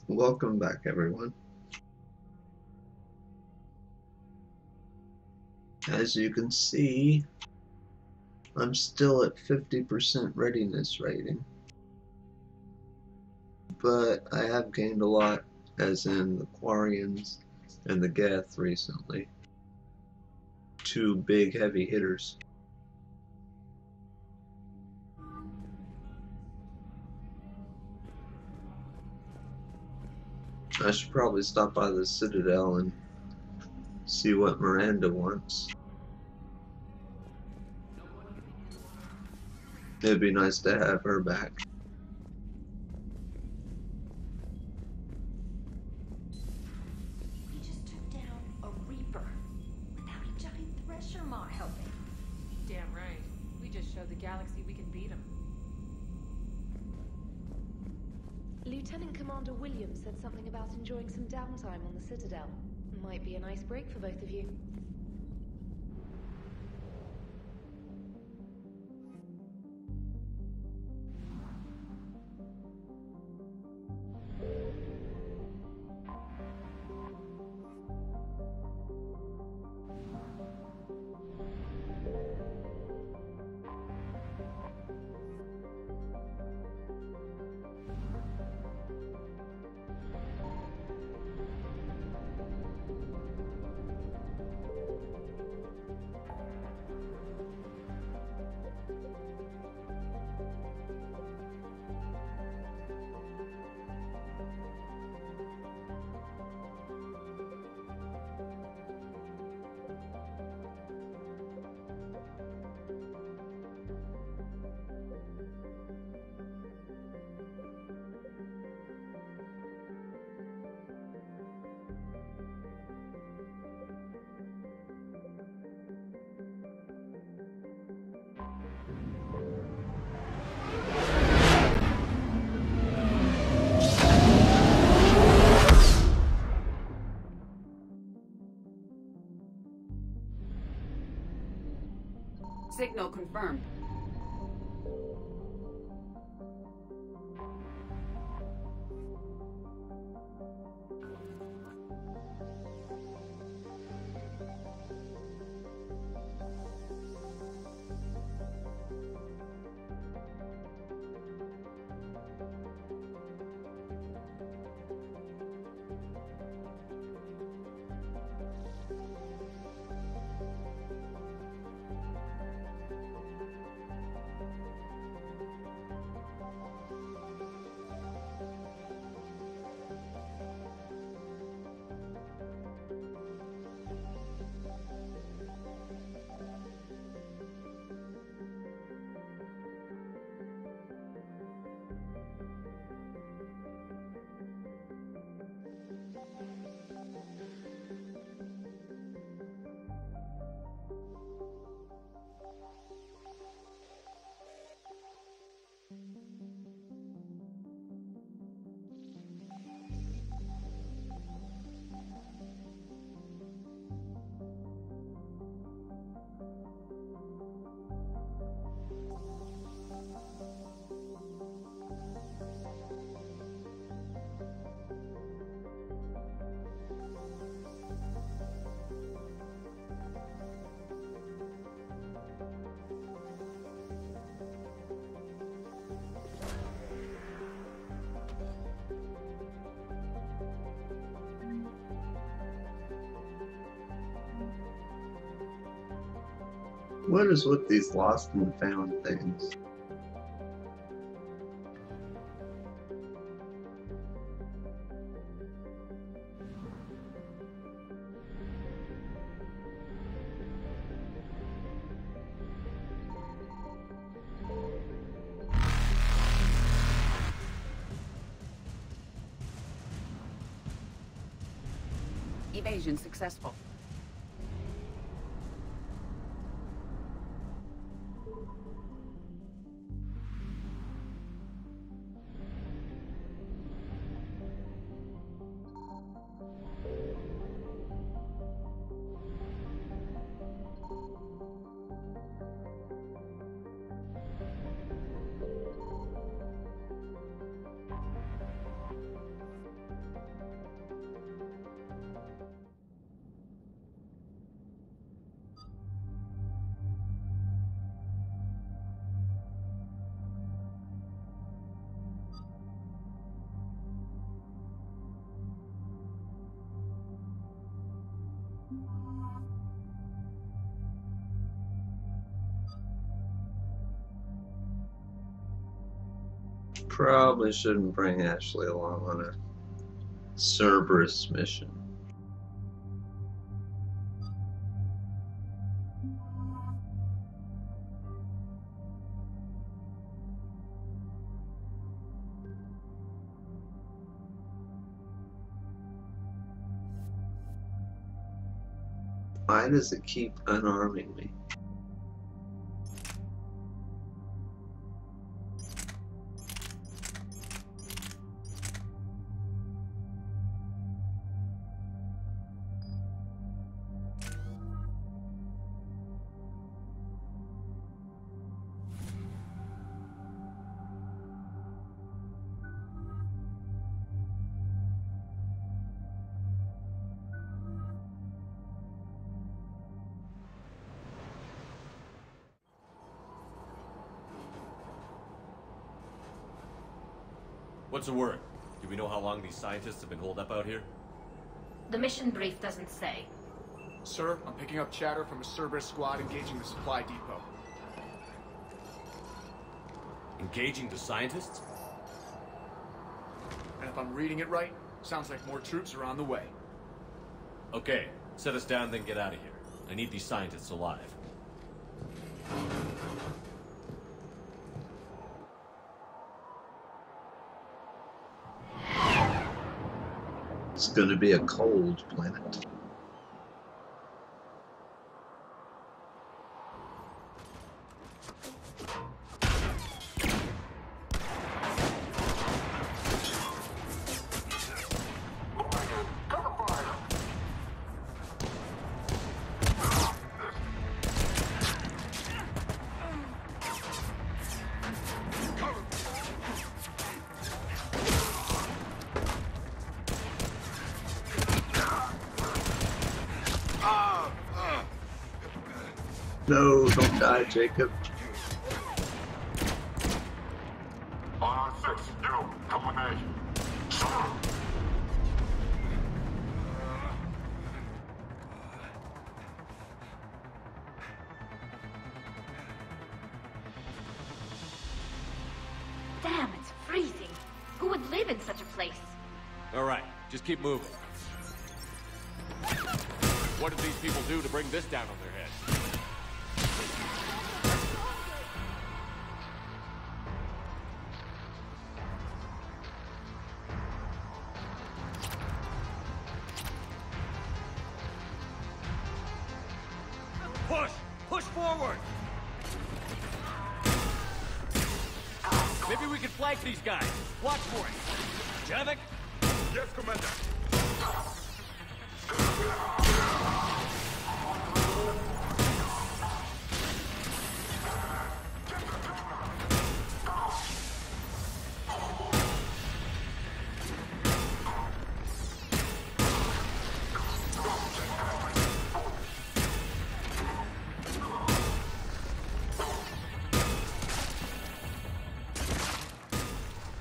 Welcome back, everyone. As you can see, I'm still at 50% readiness rating, but I have gained a lot, as in the Quarians and the Geth recently. Two big heavy hitters. I should probably stop by the Citadel and see what Miranda wants. It'd be nice to have her back. We just took down a Reaper without a giant thresher maw helping. Damn right. We just showed the galaxy we can beat him. Lieutenant Commander Williams said something about enjoying some downtime on the Citadel. Might be a nice break for both of you. Signal confirmed. What is with these lost and found things? Evasion successful. Probably shouldn't bring Ashley along on a Cerberus mission. Why does it keep unarming me? What's the word? Do we know how long these scientists have been holed up out here? The mission brief doesn't say. Sir, I'm picking up chatter from a Cerberus squad engaging the supply depot. Engaging the scientists? And if I'm reading it right, sounds like more troops are on the way. Okay, set us down, then get out of here. I need these scientists alive. It's going to be a cold planet. No, don't die, Jacob. Damn, it's freezing. Who would live in such a place? All right, just keep moving. What did these people do to bring this down on their heads? Push! Push forward! Maybe we can flank these guys. Watch for it. Javik? Yes, Commander.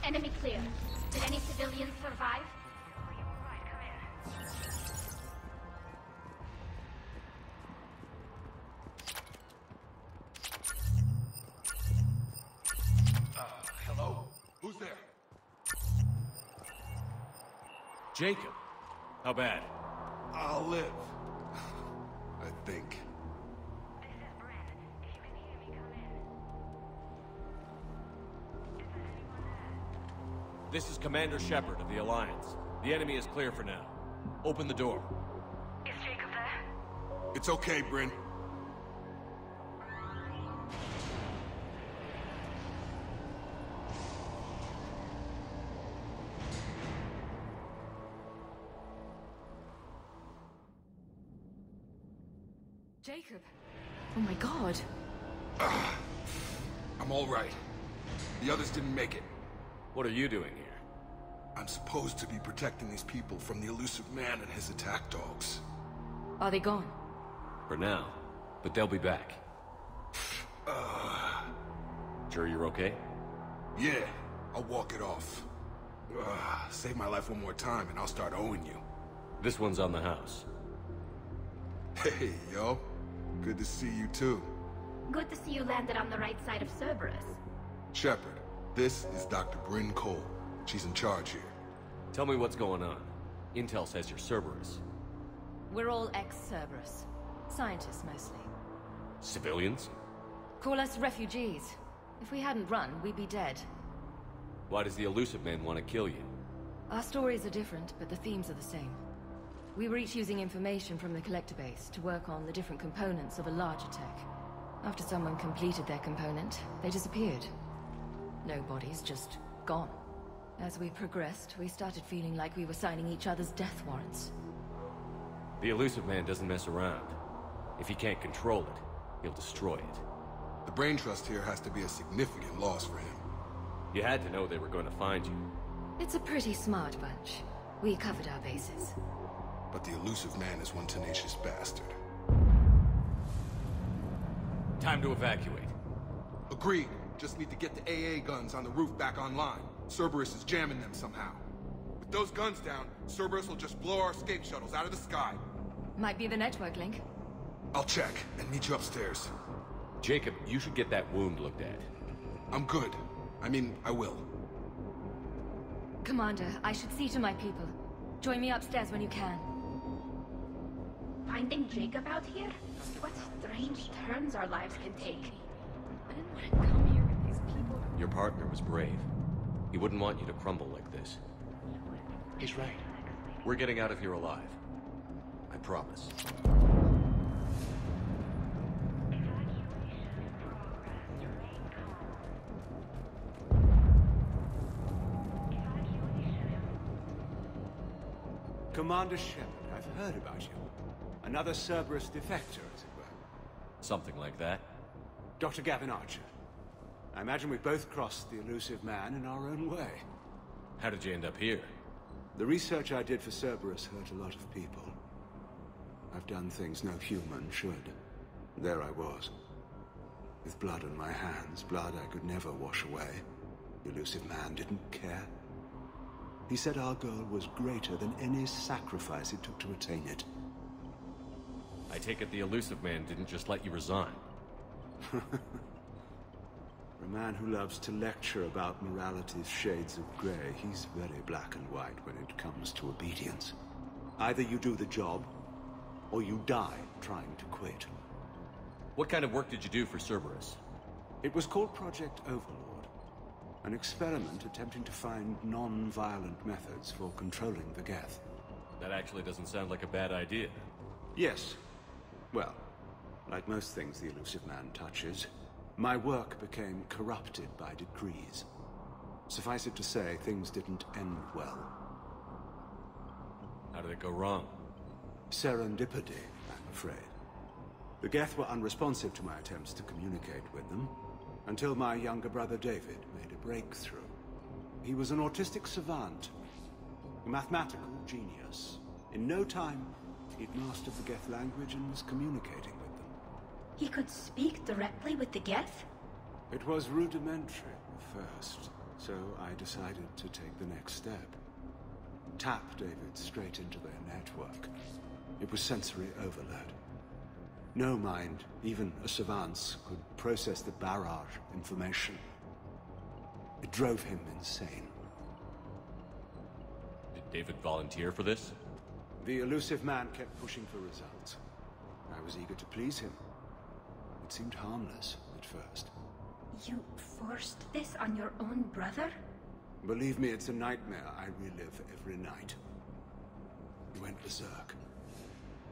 Enemy clear. Did any civilians survive? Hello? Who's there? Jacob. How bad? I'll live. I think. This is Commander Shepard of the Alliance. The enemy is clear for now. Open the door. Is Jacob there? It's okay, Bryn. Jacob. Oh my god. I'm all right. The others didn't make it. What are you doing here? I'm supposed to be protecting these people from the Illusive Man and his attack dogs. Are they gone? For now. But they'll be back. Sure you're okay? Yeah, I'll walk it off. Save my life one more time and I'll start owing you. This one's on the house. Hey, yo. Good to see you too. Good to see you landed on the right side of Cerberus. Shepard, This is Dr. Bryn Cole. She's in charge here. Tell me what's going on. Intel says you're Cerberus. We're all ex-Cerberus. Scientists, mostly. Civilians? Call us refugees. If we hadn't run, we'd be dead. Why does the Illusive man want to kill you? Our stories are different, but the themes are the same. We were each using information from the collector base to work on the different components of a larger tech. After someone completed their component, they disappeared. No bodies, just gone. As we progressed, we started feeling like we were signing each other's death warrants. The Illusive man doesn't mess around. If he can't control it, he'll destroy it. The brain trust here has to be a significant loss for him. You had to know they were going to find you. It's a pretty smart bunch. We covered our bases. But the Illusive man is one tenacious bastard. Time to evacuate. Agreed. Just need to get the AA guns on the roof back online. Cerberus is jamming them somehow. With those guns down, Cerberus will just blow our escape shuttles out of the sky. Might be the network link. I'll check and meet you upstairs. Jacob, you should get that wound looked at. I'm good. I mean, I will. Commander, I should see to my people. Join me upstairs when you can. Finding Jacob out here? What strange turns our lives can take. I didn't want to come here with these people. Your partner was brave. He wouldn't want you to crumble like this. He's right. We're getting out of here alive. I promise. Commander Shepard, I've heard about you. Another Cerberus defector, as it were. Something like that. Dr. Gavin Archer. I imagine we both crossed the Illusive man in our own way. How did you end up here? The research I did for Cerberus hurt a lot of people. I've done things no human should. There I was. With blood on my hands, blood I could never wash away. The Illusive man didn't care. He said our goal was greater than any sacrifice it took to attain it. I take it the Illusive man didn't just let you resign. For a man who loves to lecture about morality's shades of grey, he's very black and white when it comes to obedience. Either you do the job, or you die trying to quit. What kind of work did you do for Cerberus? It was called Project Overlord. An experiment attempting to find non-violent methods for controlling the geth. That actually doesn't sound like a bad idea. Yes. Well, like most things the Illusive man touches, my work became corrupted by decrees. Suffice it to say, things didn't end well. How did it go wrong? Serendipity, I'm afraid. The geth were unresponsive to my attempts to communicate with them, until my younger brother David made a breakthrough. He was an autistic savant, a mathematical genius. In no time, he'd mastered the geth language and was communicating with them. He could speak directly with the geth? It was rudimentary at first, so I decided to take the next step. Tap David straight into their network. It was sensory overload. No mind, even a savant's, could process the barrage of information. It drove him insane. Did David volunteer for this? The Illusive man kept pushing for results. I was eager to please him. It seemed harmless at first. You forced this on your own brother? Believe me, it's a nightmare I relive every night. He went berserk.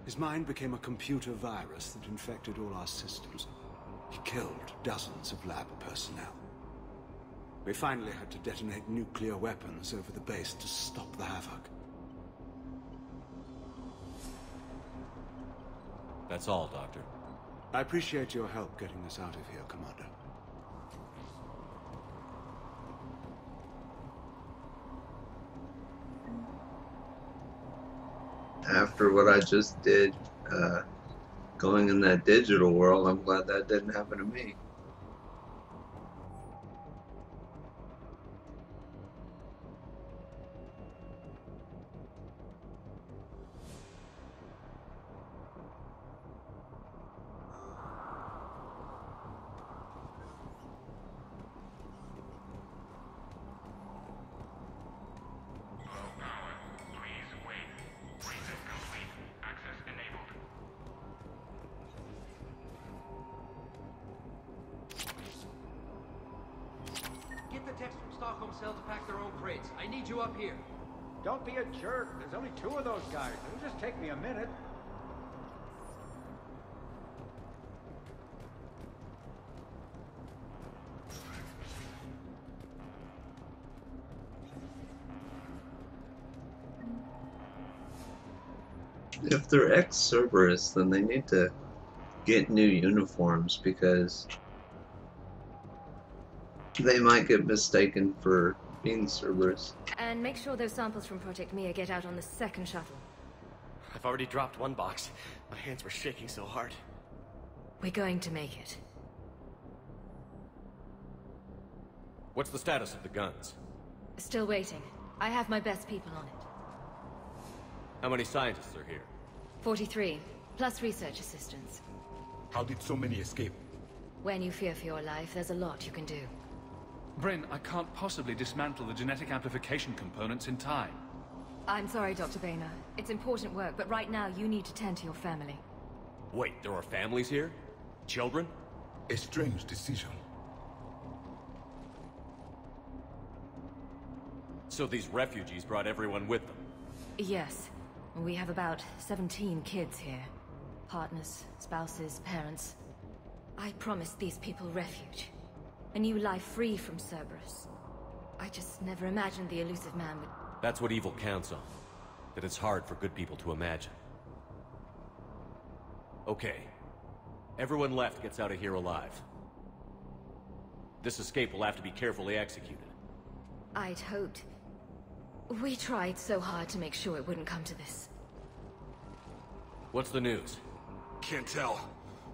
His mind became a computer virus that infected all our systems. He killed dozens of lab personnel. We finally had to detonate nuclear weapons over the base to stop the havoc. That's all, Doctor. I appreciate your help getting us out of here, Commander. After what I just did, going in that digital world, I'm glad that didn't happen to me. Blades, I need you up here. Don't be a jerk. There's only 2 of those guys. It'll just take me a minute. If they're ex-Cerberus, then they need to get new uniforms because they might get mistaken for being Cerberus. And make sure those samples from Project Mia get out on the second shuttle. I've already dropped 1 box. My hands were shaking so hard. We're going to make it. What's the status of the guns? Still waiting. I have my best people on it. How many scientists are here? 43, plus research assistants. How did so many escape? When you fear for your life, there's a lot you can do. Bryn, I can't possibly dismantle the genetic amplification components in time. I'm sorry, Dr. Boehner. It's important work, but right now you need to tend to your family. Wait, there are families here? Children? A strange decision. So these refugees brought everyone with them? Yes. We have about 17 kids here. Partners, spouses, parents. I promised these people refuge. A new life free from Cerberus. I just never imagined the Illusive Man would... That's what evil counts on. That it's hard for good people to imagine. Okay. Everyone left gets out of here alive. This escape will have to be carefully executed. I'd hoped. We tried so hard to make sure it wouldn't come to this. What's the news? Can't tell.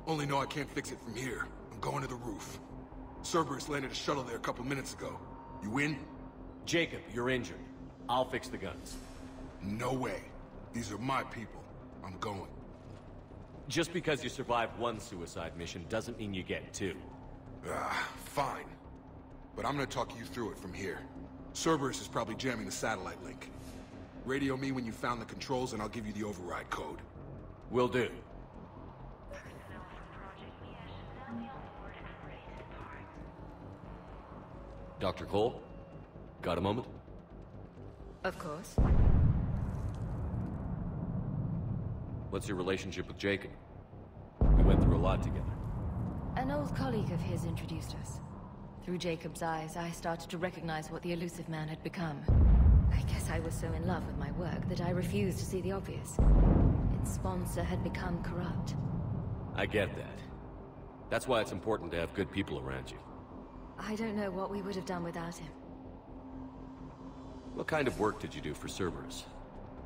Only know I can't fix it from here. I'm going to the roof. Cerberus landed a shuttle there a couple minutes ago. You in? Jacob, you're injured. I'll fix the guns. No way. These are my people. I'm going. Just because you survived 1 suicide mission doesn't mean you get 2. Fine. But I'm gonna talk you through it from here. Cerberus is probably jamming the satellite link. Radio me when you found the controls and I'll give you the override code. Will do. Dr. Cole? Got a moment? Of course. What's your relationship with Jacob? We went through a lot together. An old colleague of his introduced us. Through Jacob's eyes, I started to recognize what the Illusive Man had become. I guess I was so in love with my work that I refused to see the obvious. Its sponsor had become corrupt. I get that. That's why it's important to have good people around you. I don't know what we would have done without him. What kind of work did you do for Cerberus?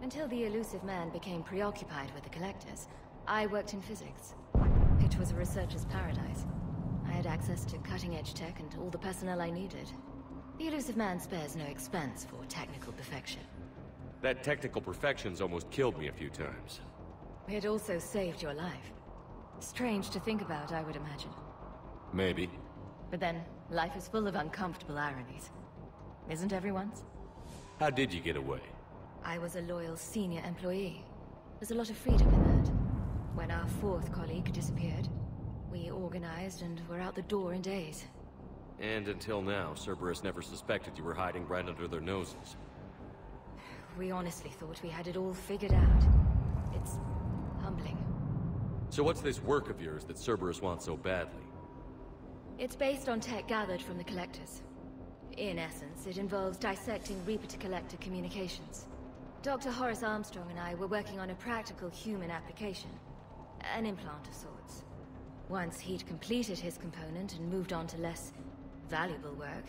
Until the Illusive Man became preoccupied with the Collectors, I worked in physics. It was a researcher's paradise. I had access to cutting-edge tech and all the personnel I needed. The Illusive Man spares no expense for technical perfection. That technical perfection's almost killed me a few times. It also saved your life. Strange to think about, I would imagine. Maybe. But then, life is full of uncomfortable ironies. Isn't everyone's? How did you get away? I was a loyal senior employee. There's a lot of freedom in that. When our 4th colleague disappeared, we organized and were out the door in days. And until now, Cerberus never suspected you were hiding right under their noses. We honestly thought we had it all figured out. It's humbling. So what's this work of yours that Cerberus wants so badly? It's based on tech gathered from the Collectors. In essence, it involves dissecting Reaper-to-Collector communications. Dr. Horace Armstrong and I were working on a practical human application. An implant of sorts. Once he'd completed his component and moved on to less valuable work,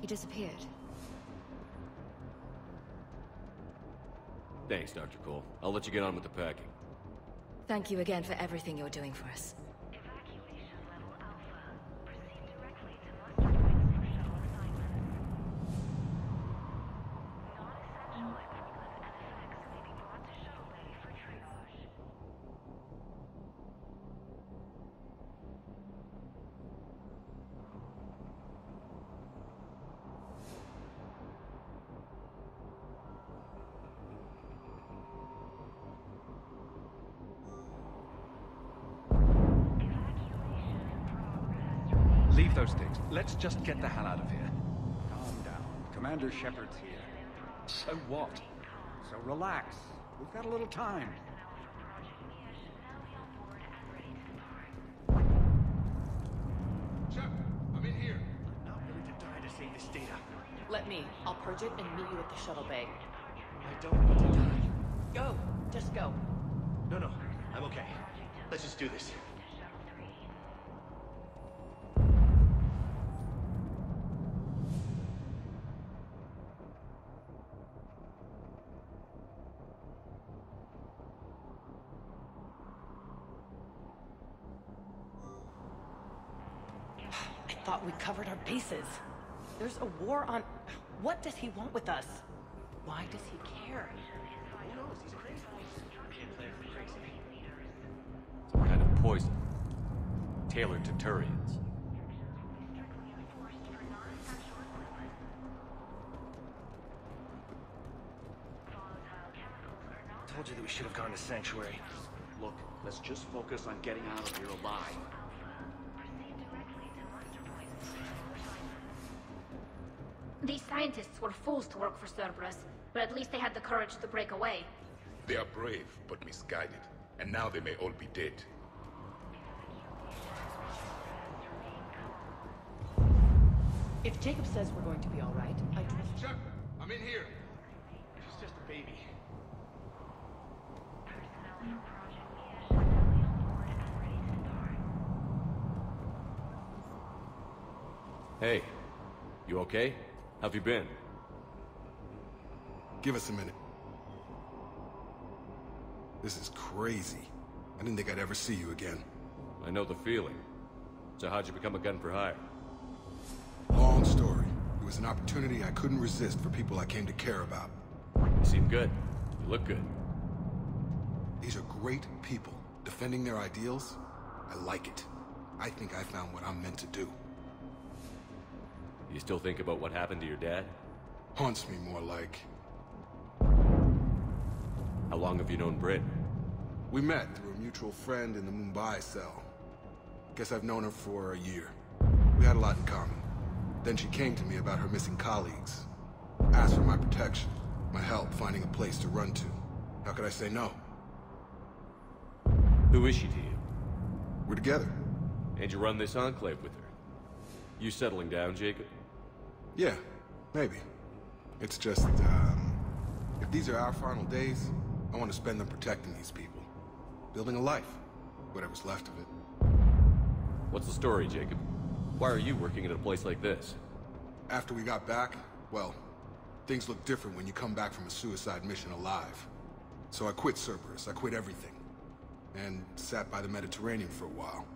he disappeared. Thanks, Dr. Cole. I'll let you get on with the packing. Thank you again for everything you're doing for us. Leave those things. Let's just get the hell out of here. Calm down. Commander Shepard's here. So what? So relax. We've got a little time. Shep, I'm in here. I'm not willing to die to save this data. Let me. I'll purge it and meet you at the shuttle bay. I don't need to die. Go. Just go. No, I'm okay. Let's just do this. I thought we covered our bases. There's a war on... What does he want with us? Why does he care? Who knows? He's crazy. Can't play for crazy. Some kind of poison. Tailored to Turians. Told you that we should have gone to Sanctuary. Look, let's just focus on getting out of here alive. These scientists were fools to work for Cerberus, but at least they had the courage to break away. They are brave, but misguided. And now they may all be dead. If Jacob says we're going to be all right, I trust... Shep, I'm in here. She's just a baby. Hey, you okay? How've you been? Give us a minute. This is crazy. I didn't think I'd ever see you again. I know the feeling. So how'd you become a gun for hire? Long story. It was an opportunity I couldn't resist for people I came to care about. You seem good. You look good. These are great people, defending their ideals. I like it. I think I found what I'm meant to do. You still think about what happened to your dad? Haunts me more like... How long have you known Britt? We met through a mutual friend in the Mumbai cell. Guess I've known her for a year. We had a lot in common. Then she came to me about her missing colleagues. Asked for my protection, my help finding a place to run to. How could I say no? Who is she to you? We're together. And you run this enclave with her? You settling down, Jacob? Yeah, maybe. It's just, if these are our final days, I want to spend them protecting these people. Building a life. Whatever's left of it. What's the story, Jacob? Why are you working at a place like this? After we got back, well, things look different when you come back from a suicide mission alive. So I quit Cerberus, I quit everything. And sat by the Mediterranean for a while.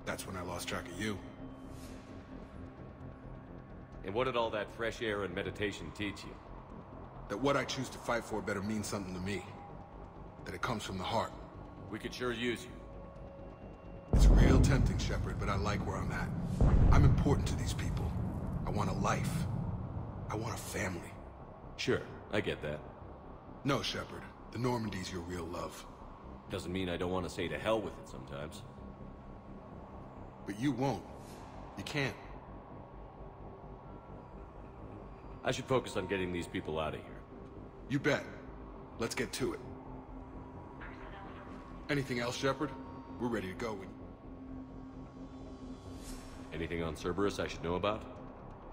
That's when I lost track of you. And what did all that fresh air and meditation teach you? That what I choose to fight for better mean something to me. That it comes from the heart. We could sure use you. It's real tempting, Shepard, but I like where I'm at. I'm important to these people. I want a life. I want a family. Sure, I get that. No, Shepard. The Normandy's your real love. Doesn't mean I don't want to say to hell with it sometimes. But you won't. You can't. I should focus on getting these people out of here. You bet. Let's get to it. Anything else, Shepard? We're ready to go. Anything on Cerberus I should know about?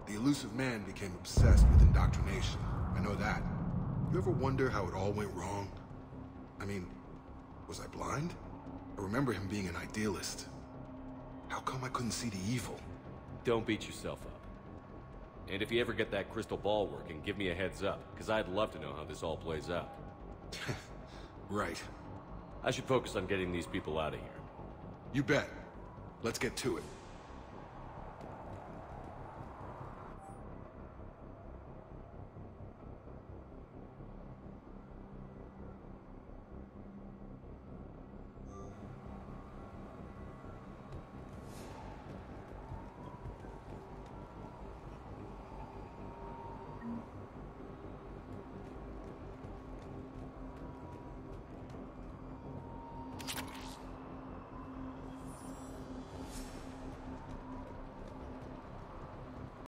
The Illusive man became obsessed with indoctrination. I know that. You ever wonder how it all went wrong? I mean, was I blind? I remember him being an idealist. How come I couldn't see the evil? Don't beat yourself up. And if you ever get that crystal ball working, give me a heads up, because I'd love to know how this all plays out. Right. I should focus on getting these people out of here. You bet. Let's get to it.